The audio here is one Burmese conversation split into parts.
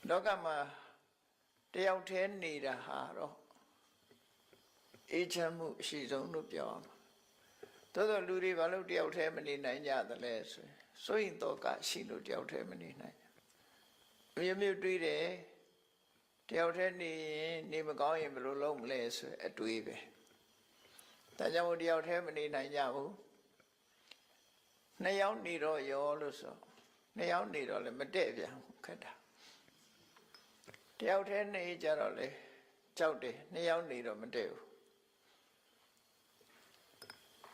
လောကမှာတယောက်တည်းနေတာဟာတော့အေးချမ်းမှုအရှိဆုံးလို့ပြောအောင်သို့သောလူတွေဘာလို့တယောက်တည်းမနေနိုင်ကြသလဲဆိုရင်စိုးရင်တော့ကရှိလို့တယောက်တည်းမနေနိုင်ဘူးမြို့တွေးတယ်တယောက်တည်းနေရင်နေမကောင်းရင်ဘယ်လိုလုပ်မလဲဆိုအတွေးပဲဒါကြောင့်မို့တယောက်တည်းမနေနိုင်ကြဘူးနှစ်ယောက်နေတော့ရောလို့ဆိုနှစ်ယောက်နေတော့လည်းမတည့်ပြန်ခက်တာတယောက်တည်းနေကြတော့လေကြောက်တယ်နှစ်ယောက်နေတော့မတည့်ဘူး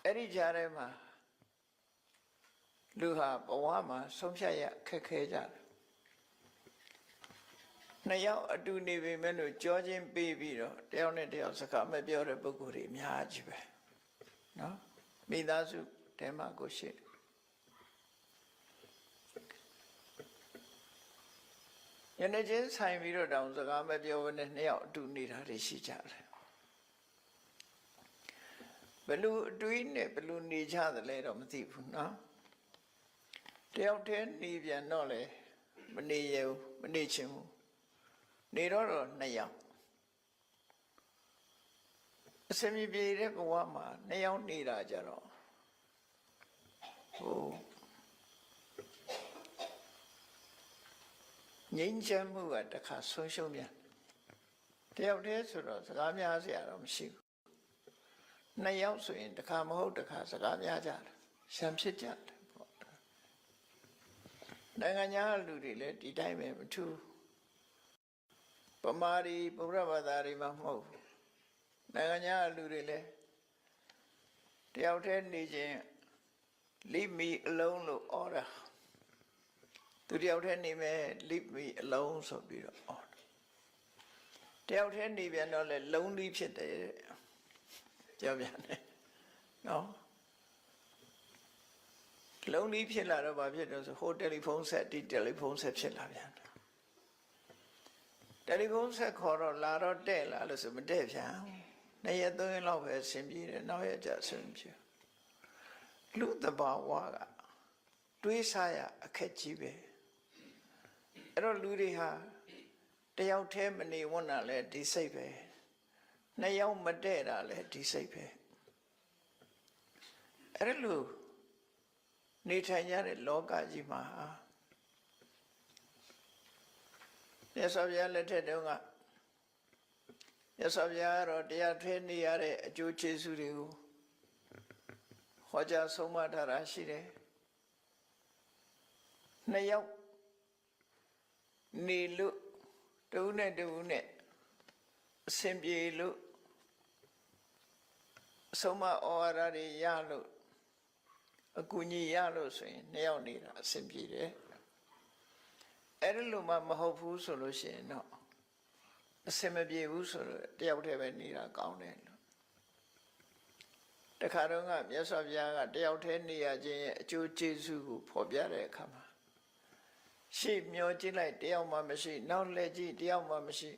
အဲ့ဒီကြားထဲမှာလူဟာဘဝမှာဆုံးဖြတ်ရခက်ခဲကြတယ်နှစ်ယောက်အတူနေပေမဲ့လို့ကြောချင်းပေးပြီးတော့တယောက်နဲ့တယောက်စကားမပြောတဲ့ပုဂ္ဂိုလ်တွေအများကြီးပဲနော်မိသားစုတဲမှာကိုရှိတယ်ယနေ့ချင်းဆိုင်ပြီးတော့တောင်စကားမပြောဘဲနဲ့နှစ်ယောက်အတူနေတာတွေရှိကြတယ်ဘယ်လိုအတွေးနဲ့ဘယ်လိုနေကြသလဲတော့မသိဘူးနော်တယောက်တည်းနေပြန်တော့လေမနေရဘူးမနေချင်ဘူးနေတော့နှစ်ယောက်အစမြပြေတဲ့ဘဝမှာနှစ်ယောက်နေတာကြတော့ဟိုငြိမ်းချမ်းမှုကတစ်ခါဆုံးရှုံးပြန်တယောက်တည်းဆိုတော့စကားများစရာတော့မရှိဘူးနှစ်ယောက်ဆိုရင်တစ်ခါမဟုတ်တစ်ခါစကားများကြတယ်ရှမ်းဖြစ်ကြတယ်ပေါ့နိုင်ငံခြားလူတွေလည်းဒီတိုင်းပဲမထူးပမာရီဗုဒ္ဓဘာသာတွေမှာမဟုတ်နိုင်ငံခြားလူတွေလည်းတယောက်တည်းနေခြင်းleave me alone လို့ဩတာသူတယောက်တည်းနေမယ် leave me alone ဆိုပြီးတော့ဩတယောက်တည်းနေပြန်တော့လေလုံးလေးဖြစ်တယ်ပြောပြန်တယ်နော်လုံးလေးဖြစ်လာတော့ဘာဖြစ်တော့ဆိုဟိုတယ်လီဖုန်းဆက်ဒီတယ်လီဖုန်းဆက်ဖြစ်လာပြန်တယ်တယ်လီဖုန်းဆက်ခေါ်တော့လာတော့တဲ့လာလို့ဆိုမတဲ့ပြန်နှစ်ရက်သုံးရက်လောက်ပဲဆင်ပြေတယ်နောက်ရက်ကျဆင်ပြေလူတဘာဝကတွေးစားရအခက်ကြီးပဲအဲ့တော့လူတွေဟာတယောက်တည်းမနေဝန်းတာလဲဒီစိတ်ပဲနှစ်ယောက်မတည့်တာလဲဒီစိတ်ပဲအဲ့လိုနေထိုင်ကြတဲ့လောကကြီးမှာမြတ်စွာဘုရားလက်ထက်တုန်းကမြတ်စွာဘုရားကတော့တရားထွေးနေရတဲ့အကျိုးကျေးဇူးတွေကိုဟောကြားဆုံးမထားတာရှိတယ်နှစ်ယောက်နေလို့တူနဲ့တူနဲ့အစဉ်ပြေလို့ဆုံးမဩဝါဒတွေရလို့အကူအညီရလို့ဆိုရင်နှစ်ယောက်နေတာအစဉ်ပြေတယ်အဲ့ဒီလိုမှမဟုတ်ဘူးဆိုလို့ရှိရင်တော့အစဉ်မပြေဘူးဆိုတော့တယောက်တည်းပဲနေတာကောင်းတယ်လို့တခါတော့ကမြတ်စွာဘုရားကတယောက်တည်းနေရခြင်းရဲ့အကျိုးကျေးဇူးကိုဖော်ပြတဲ့အခါမှာရှေ့မျောကြည့်လိုက်တယောက်မှမရှိနောက်လှည့်ကြည့်တယောက်မှမရှိ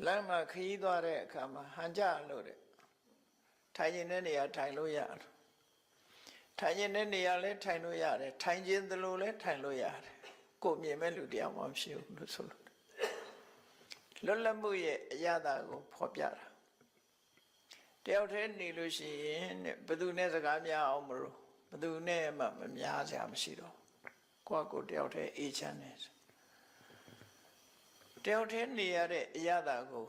လမ်းမှာခရီးသွားတဲ့အခါမှာဟန်ကြလို့တဲ့ထိုင်နေတဲ့နေရာထိုင်လို့ရတယ်ထိုင်နေတဲ့နေရာလည်းထိုင်လို့ရတယ်ထိုင်ခြင်းသလိုလည်းထိုင်လို့ရတယ်ကိုမြင်မဲ့လူတယောက်မှမရှိဘူးလို့ဆိုလို့လွတ်လပ်မှုရဲ့အရာတာကိုဖော်ပြတာတယောက်တည်းနေလို့ရှိရင်ဘယ်သူနဲ့စကားများအောင်မလို့ဘယ်သူနဲ့မှမများစရာမရှိတော့ကိုတယောက်တည်းအေးချမ်းနေတယောက်တည်းနေရတဲ့အရာတာကို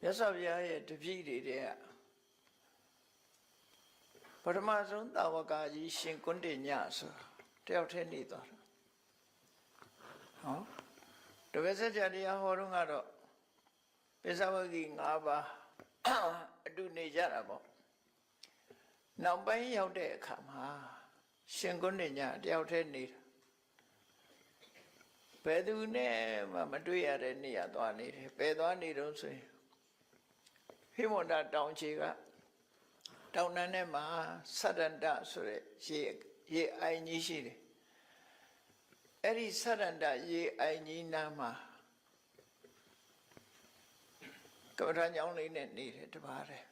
မြတ်စွာဘုရားရဲ့တပည့်တွေတဲ့ပထမဆုံးတာဝကကြီးရှင်ကွန်းတင်ညဆိုတယောက်တည်းနေသွားတာဟောတပည့်ဆက်ကြတရားဟောတော့ကတော့ပိဿဝဂီ၅ပါးအတူနေကြတာပေါ့နောက်ပိုင်းရောက်တဲ့အခါမှာရှင်ကွန်းတင်ညတယောက်တည်းနေတာဘယ်သူနဲ့မှမတွေ့ရတဲ့နေရာသွားနေတယ်ဘယ်သွားနေတော့ဆိုရင်ဟိမန္တတောင်ချေကတောင်တန်းထဲမှာသတ္တန္တဆိုတဲ့ရေအိုင်ကြီးရှိတယ်အဲ့ဒီသတ္တန္တရေအိုင်ကြီးနားမှာကမ္ဘာညောင်းလေးနဲ့နေတယ်တပါးတယ်